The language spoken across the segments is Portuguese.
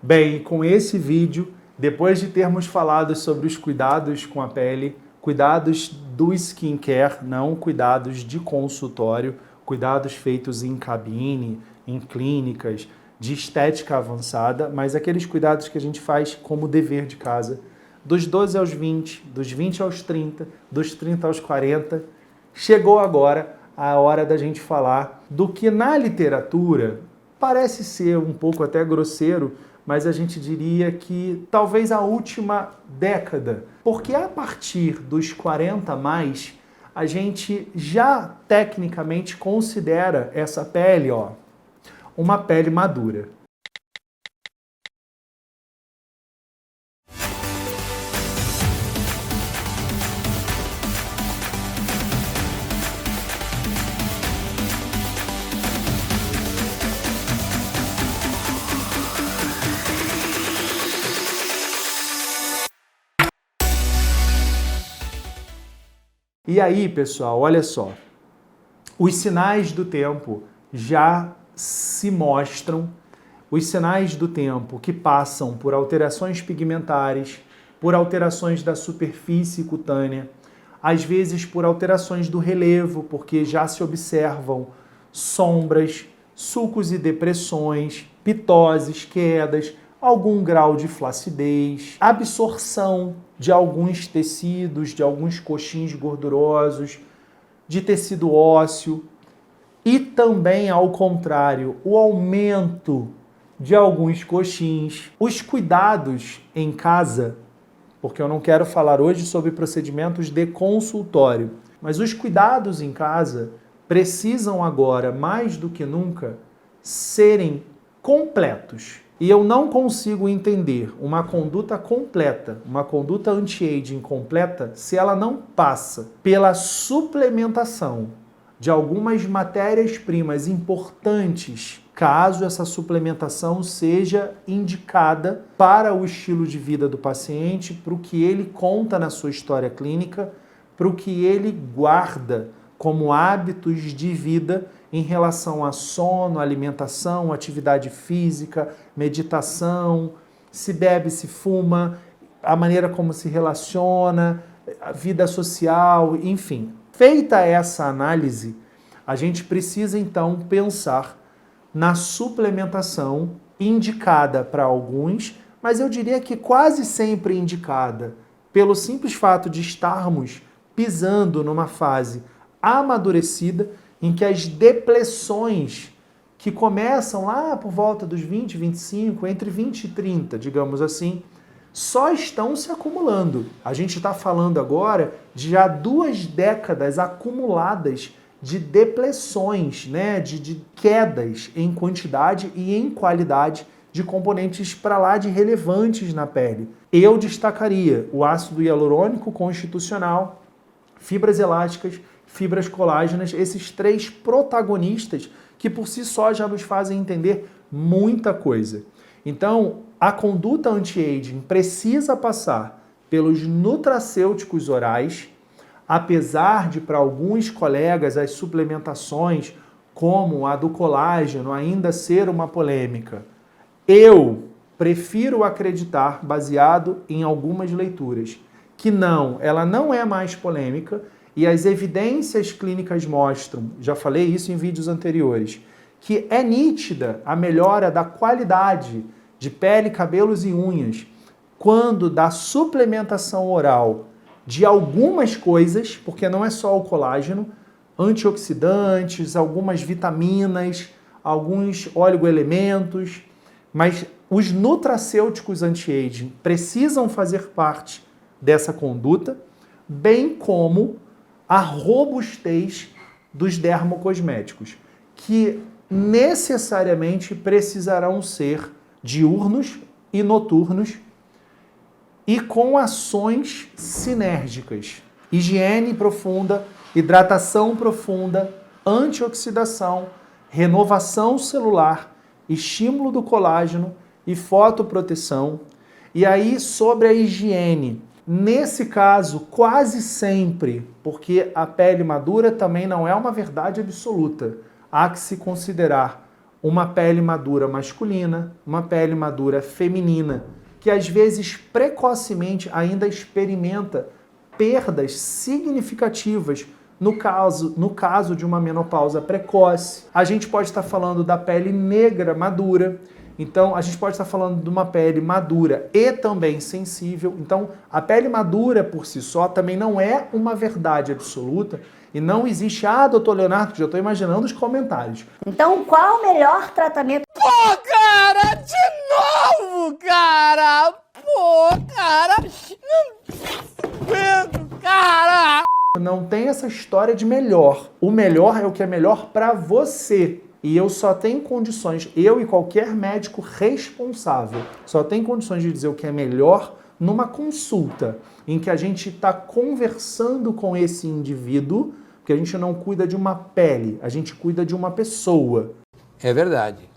Bem, com esse vídeo, depois de termos falado sobre os cuidados com a pele, cuidados do skincare, não cuidados de consultório, cuidados feitos em cabine, em clínicas, de estética avançada, mas aqueles cuidados que a gente faz como dever de casa, dos 12 aos 20, dos 20 aos 30, dos 30 aos 40, chegou agora a hora da gente falar do que na literatura parece ser um pouco até grosseiro, mas a gente diria que talvez a última década, porque a partir dos 40 mais, a gente já tecnicamente considera essa pele, uma pele madura. E aí, pessoal, olha só, os sinais do tempo já se mostram, os sinais do tempo que passam por alterações pigmentares, por alterações da superfície cutânea, às vezes por alterações do relevo, porque já se observam sombras, sulcos e depressões, pitoses, quedas, algum grau de flacidez, absorção de alguns tecidos, de alguns coxins gordurosos, de tecido ósseo e também, ao contrário, o aumento de alguns coxins. Os cuidados em casa, porque eu não quero falar hoje sobre procedimentos de consultório, mas os cuidados em casa precisam agora, mais do que nunca, serem completos. E eu não consigo entender uma conduta completa, uma conduta anti-aging completa, se ela não passa pela suplementação de algumas matérias-primas importantes, caso essa suplementação seja indicada para o estilo de vida do paciente, para o que ele conta na sua história clínica, para o que ele guarda como hábitos de vida em relação a sono, alimentação, atividade física, meditação, se bebe, se fuma, a maneira como se relaciona, a vida social, enfim. Feita essa análise, a gente precisa então pensar na suplementação indicada para alguns, mas eu diria que quase sempre indicada pelo simples fato de estarmos pisando numa fase amadurecida em que as depressões que começam lá por volta dos 20, 25, entre 20 e 30, digamos assim, só estão se acumulando. A gente está falando agora de já 2 décadas acumuladas de depressões, né? de quedas em quantidade e em qualidade de componentes para lá de relevantes na pele. Eu destacaria o ácido hialurônico constitucional, fibras elásticas, fibras colágenas, esses 3 protagonistas que por si só já nos fazem entender muita coisa. Então, a conduta anti-aging precisa passar pelos nutracêuticos orais, apesar de para alguns colegas as suplementações, como a do colágeno, ainda ser uma polêmica. Eu prefiro acreditar, baseado em algumas leituras, que ela não é mais polêmica, e as evidências clínicas mostram, já falei isso em vídeos anteriores, que é nítida a melhora da qualidade de pele, cabelos e unhas quando da suplementação oral de algumas coisas, porque não é só o colágeno, antioxidantes, algumas vitaminas, alguns oligoelementos, mas os nutracêuticos anti-aging precisam fazer parte dessa conduta, bem como a robustez dos dermocosméticos, que necessariamente precisarão ser diurnos e noturnos e com ações sinérgicas. Higiene profunda, hidratação profunda, antioxidação, renovação celular, estímulo do colágeno e fotoproteção. E aí, sobre a higiene, nesse caso, quase sempre, porque a pele madura também não é uma verdade absoluta, há que se considerar uma pele madura masculina, uma pele madura feminina, que às vezes precocemente ainda experimenta perdas significativas no caso de uma menopausa precoce. A gente pode estar falando da pele negra madura, então a gente pode estar falando de uma pele madura e também sensível. Então a pele madura por si só também não é uma verdade absoluta e não existe, doutor Leonardo, já estou imaginando os comentários. Então qual o melhor tratamento? Pô, cara, de novo, cara! Pô, cara! Não aguento, cara! Não tem essa história de melhor. O melhor é o que é melhor para você. E eu só tenho condições, eu e qualquer médico responsável, só tem condições de dizer o que é melhor numa consulta, em que a gente está conversando com esse indivíduo, porque a gente não cuida de uma pele, a gente cuida de uma pessoa. É verdade.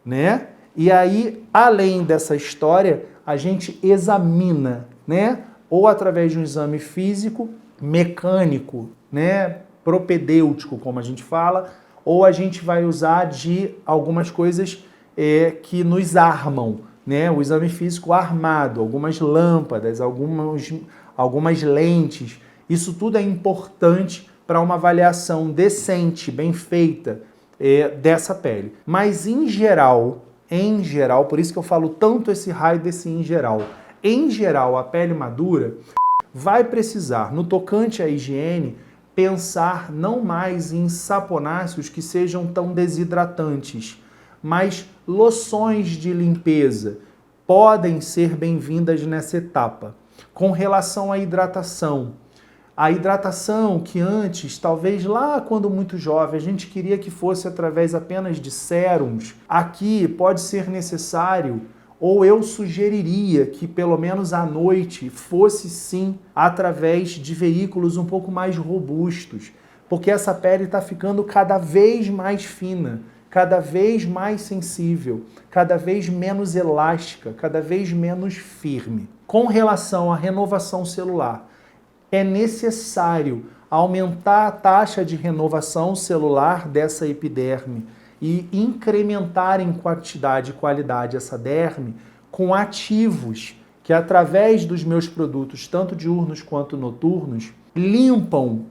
Né? E aí, além dessa história, a gente examina, né? Ou através de um exame físico, mecânico, né? Propedêutico, como a gente fala, ou a gente vai usar de algumas coisas que nos armam, né? O exame físico armado, algumas lâmpadas, algumas lentes. Isso tudo é importante para uma avaliação decente, bem feita dessa pele. Mas em geral, por isso que eu falo tanto esse raio desse em geral, a pele madura vai precisar, no tocante à higiene, pensar não mais em saponáceos que sejam tão desidratantes, mas loções de limpeza podem ser bem-vindas nessa etapa. Com relação à hidratação, a hidratação que antes, talvez lá quando muito jovem, a gente queria que fosse através apenas de sérums, aqui pode ser necessário, ou eu sugeriria que pelo menos à noite fosse sim através de veículos um pouco mais robustos, porque essa pele está ficando cada vez mais fina, cada vez mais sensível, cada vez menos elástica, cada vez menos firme. Com relação à renovação celular, é necessário aumentar a taxa de renovação celular dessa epiderme e incrementar em quantidade e qualidade essa derme com ativos que, através dos meus produtos, tanto diurnos quanto noturnos, limpam,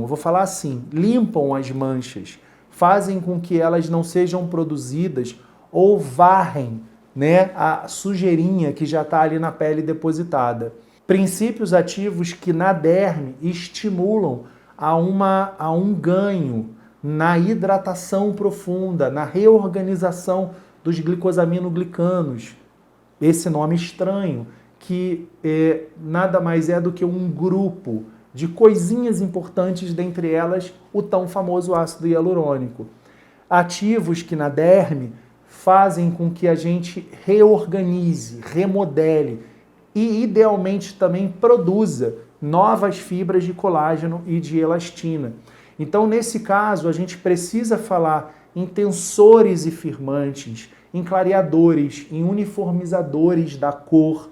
vou falar assim, limpam as manchas, fazem com que elas não sejam produzidas ou varrem, né, a sujeirinha que já está ali na pele depositada. Princípios ativos que na derme estimulam a um ganho na hidratação profunda, na reorganização dos glicosaminoglicanos. Esse nome estranho, que nada mais é do que um grupo de coisinhas importantes, dentre elas o tão famoso ácido hialurônico. Ativos que na derme fazem com que a gente reorganize, remodele e idealmente também produza novas fibras de colágeno e de elastina. Então, nesse caso, a gente precisa falar em tensores e firmantes, em clareadores, em uniformizadores da cor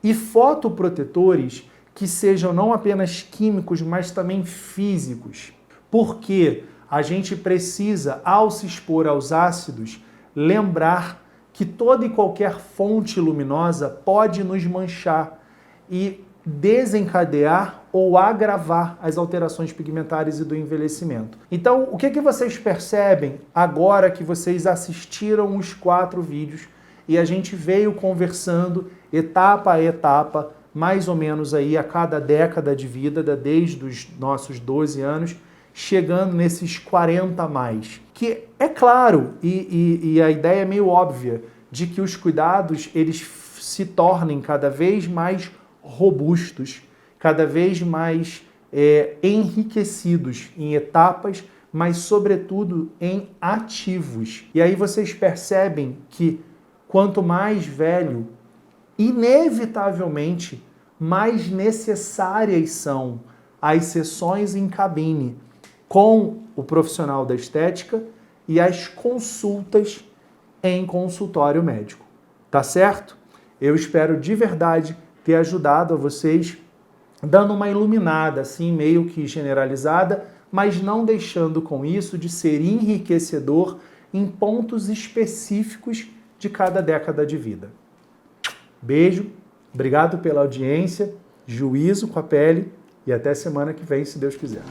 e fotoprotetores que sejam não apenas químicos, mas também físicos. Porque a gente precisa, ao se expor aos ácidos, lembrar que toda e qualquer fonte luminosa pode nos manchar e desencadear ou agravar as alterações pigmentares e do envelhecimento. Então, o que vocês percebem agora que vocês assistiram os 4 vídeos e a gente veio conversando etapa a etapa, mais ou menos aí a cada década de vida, desde os nossos 12 anos, chegando nesses 40 a mais. Que é claro, e a ideia é meio óbvia, de que os cuidados eles se tornem cada vez mais robustos, cada vez mais enriquecidos em etapas, mas sobretudo em ativos. E aí vocês percebem que quanto mais velho, inevitavelmente, mais necessárias são as sessões em cabine com o profissional da estética e as consultas em consultório médico. Tá certo? Eu espero de verdade ter ajudado a vocês, dando uma iluminada, assim, meio que generalizada, mas não deixando com isso de ser enriquecedor em pontos específicos de cada década de vida. Beijo, obrigado pela audiência, juízo com a pele e até semana que vem, se Deus quiser.